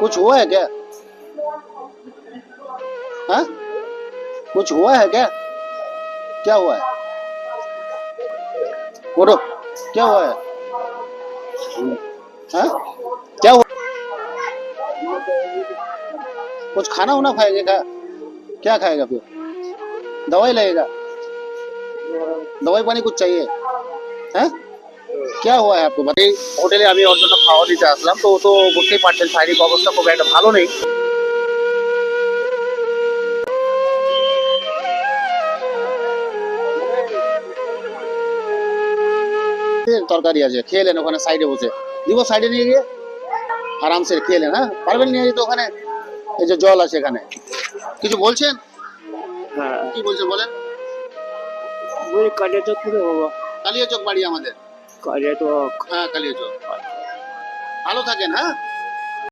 कुछ हुआ है क्या? हाँ, कुछ हुआ है क्या? क्या हुआ है? बोलो, क्या हुआ है? हाँ, क्या हुआ? कुछ खाना वाना खाएगा क्या? क्या खाएगा फिर? दवाई लगेगा? दवाई पानी कुछ चाहिए? হ্যাঁ, क्या हुआ है आपको? এই হোটেলে আমি ওর জন্য খাওয়া দিতে আসলাম, তো ও তো বুঝতেই পারছেন শারীরিক অবস্থা খুব একটা ভালো নেই। তরকারি আছে, খেয়ে নেন ওখানে সাইডে বসে। দিব সাইডে নিয়ে গিয়ে আরামসে খেয়ে নেন। হ্যাঁ, পারবেন নিয়ে যেতে ওখানে? এই যে জল আছে এখানে। কিছু বলছেন? হ্যাঁ, কি বলছেন বলেন। ওই কালিয়াচক করে বাবা, কালিয়াচক বাড়ি আমাদের। কালিয়াচক। হ্যাঁ, কালিয়াচক। ভালো থাকেন। হ্যাঁ।